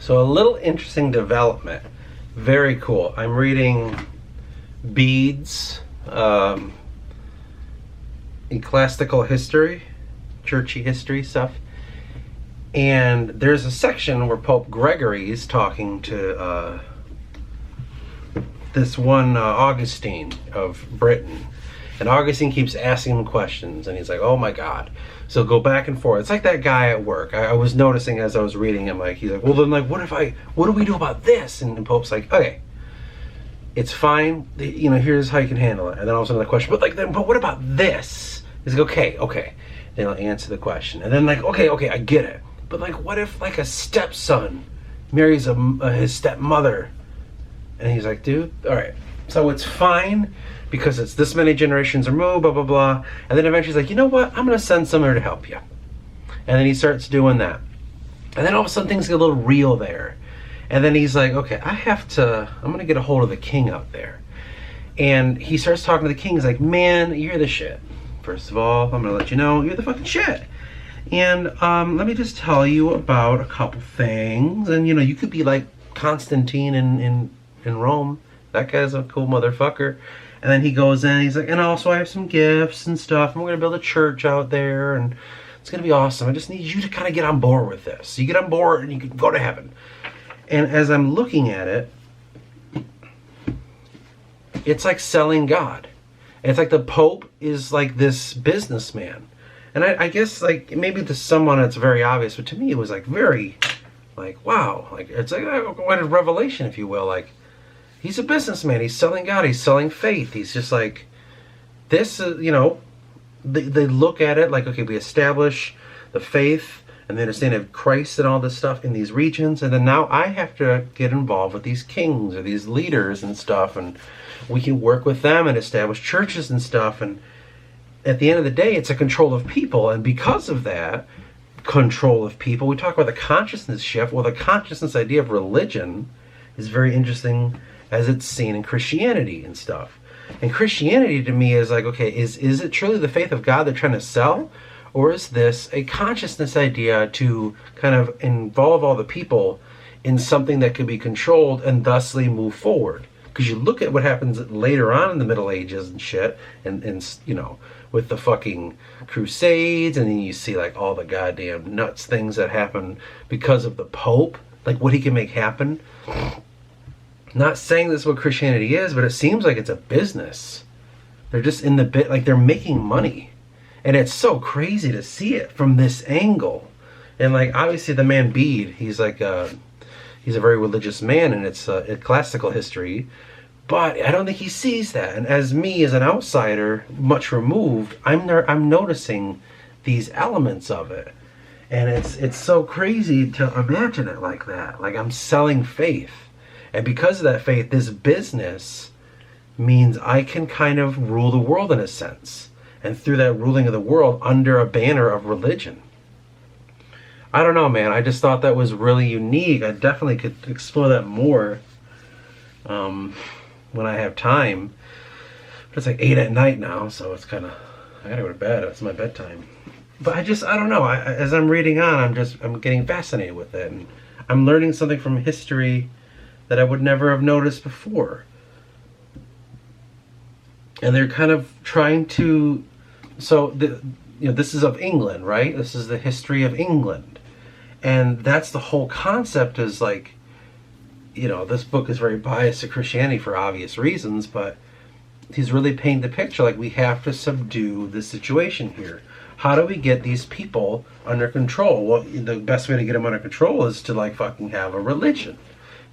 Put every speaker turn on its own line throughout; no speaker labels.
So a little interesting development. Very cool. I'm reading Bede's ecclesiastical history, churchy history stuff. And there's a section where Pope Gregory is talking to this one Augustine of Britain. And Augustine keeps asking him questions, and he's like, oh my God. So go back and forth. It's like that guy at work. I was noticing as I was reading him, like, he's like, well then, like, what do we do about this? And Pope's like, okay, it's fine. You know, here's how you can handle it. And then all of a sudden the question, but what about this? He's like, okay. Then he'll answer the question. And then like, okay, I get it. But like, what if like a stepson marries his stepmother? And he's like, dude, all right. So it's fine because it's this many generations removed, blah, blah, blah. And then eventually he's like, you know what? I'm going to send somebody to help you. And then he starts doing that. And then all of a sudden things get a little real there. And then he's like, okay, I'm going to get a hold of the king out there. And he starts talking to the king. He's like, man, you're the shit. First of all, I'm going to let you know you're the fucking shit. And let me just tell you about a couple things. And, you know, you could be like Constantine in Rome. That guy's a cool motherfucker. And then he goes in, he's like, and also I have some gifts and stuff, and we're going to build a church out there, and it's going to be awesome. I just need you to kind of get on board with this. You get on board, and you can go to heaven. And as I'm looking at it, it's like selling God. It's like the Pope is like this businessman. And I guess, like, maybe to someone it's very obvious, but to me it was like very, like, wow. Like, it's like a revelation, if you will. Like, he's a businessman. He's selling God. He's selling faith. He's just like, this is, you know, they look at it like, okay, we establish the faith and the understanding of Christ and all this stuff in these regions. And then now I have to get involved with these kings or these leaders and stuff. And we can work with them and establish churches and stuff. And at the end of the day, it's a control of people. And because of that control of people, we talk about the consciousness shift. Well, the consciousness idea of religion is very interesting as it's seen in Christianity and stuff. And Christianity to me is like, okay, is it truly the faith of God they're trying to sell? Or is this a consciousness idea to kind of involve all the people in something that could be controlled and thusly move forward? Because you look at what happens later on in the Middle Ages and shit, and you know, with the fucking Crusades, and then you see like all the goddamn nuts things that happen because of the Pope, like what he can make happen. Not saying this is what Christianity is, but it seems like it's a business. They're just in the bit, like they're making money. And it's so crazy to see it from this angle. And like, obviously the man Bede, he's like, he's a very religious man, and it's a classical history. But I don't think he sees that. And as me, as an outsider, much removed, I'm noticing these elements of it. And it's so crazy to imagine it like that. Like, I'm selling faith. And because of that faith, this business means I can kind of rule the world in a sense. And through that ruling of the world under a banner of religion. I don't know, man. I just thought that was really unique. I definitely could explore that more when I have time. But it's like 8 at night now, so it's kind of, I gotta go to bed. It's my bedtime. But I don't know. As I'm reading on, I'm getting fascinated with it. And I'm learning something from history that I would never have noticed before. And they're kind of trying to, so this is of England, right? This is the history of England. And that's the whole concept, is like, you know, this book is very biased to Christianity for obvious reasons, but he's really painting the picture like we have to subdue the situation here. How do we get these people under control? Well, the best way to get them under control is to like fucking have a religion.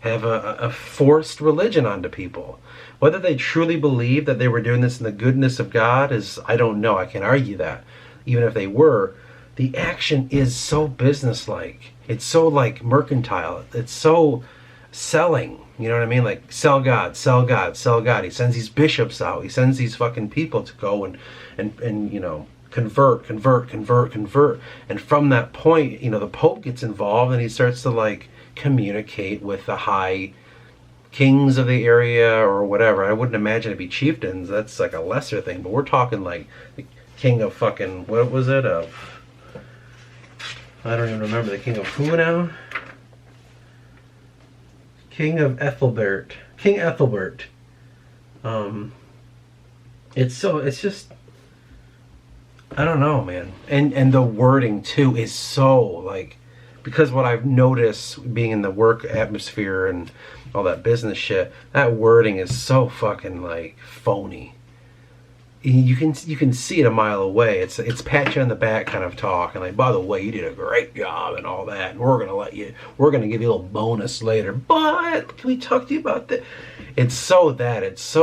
Have a forced religion onto people. Whether they truly believe that they were doing this in the goodness of God is, I don't know. I can't argue that. Even if they were, the action is so businesslike. It's so like mercantile. It's so selling. You know what I mean? Like, sell God, sell God, sell God. He sends these bishops out. He sends these fucking people to go and you know, convert. And from that point, you know, the Pope gets involved and he starts to like communicate with the high kings of the area or whatever. I wouldn't imagine it'd be chieftains. That's like a lesser thing. But we're talking like the king of fucking, what was it? I don't even remember. The king of who now? King Ethelbert. King Ethelbert. It's just, I don't know, man. And the wording too is so like, because what I've noticed being in the work atmosphere and all that business shit, that wording is so fucking like phony. You can see it a mile away. It's pat you on the back kind of talk, and like, by the way, you did a great job and all that, and we're gonna give you a little bonus later. But can we talk to you about that? It's so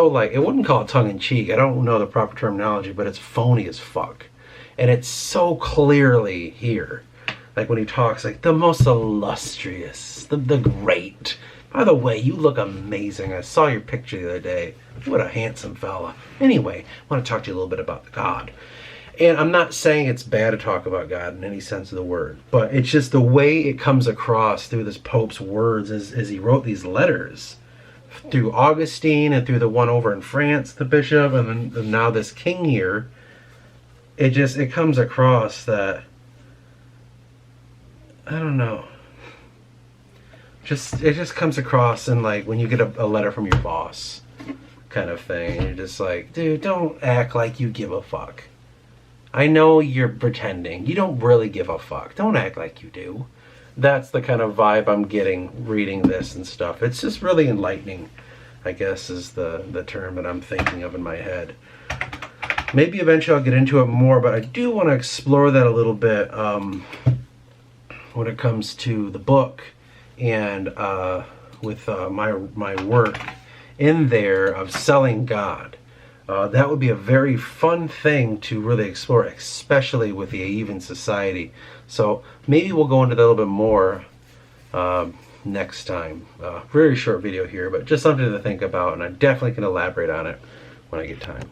like, I wouldn't call it tongue in cheek. I don't know the proper terminology, but it's phony as fuck, and it's so clearly here. Like when he talks, like the most illustrious, the great. By the way, you look amazing. I saw your picture the other day. What a handsome fella. Anyway, I want to talk to you a little bit about God. And I'm not saying it's bad to talk about God in any sense of the word, but it's just the way it comes across through this Pope's words as he wrote these letters. Through Augustine and through the one over in France, the bishop, and then now this king here. It comes across that, I don't know. It just comes across in like when you get a letter from your boss kind of thing, and you're just like, dude, don't act like you give a fuck. I know you're pretending. You don't really give a fuck. Don't act like you do. That's the kind of vibe I'm getting reading this and stuff. It's just really enlightening, I guess, is the term that I'm thinking of in my head. Maybe eventually I'll get into it more, but I do want to explore that a little bit when it comes to the book. And with my work in there of selling God, that would be a very fun thing to really explore, especially with the Even Society. So maybe we'll go into that a little bit more next time. Very short video here, but just something to think about, and I definitely can elaborate on it when I get time.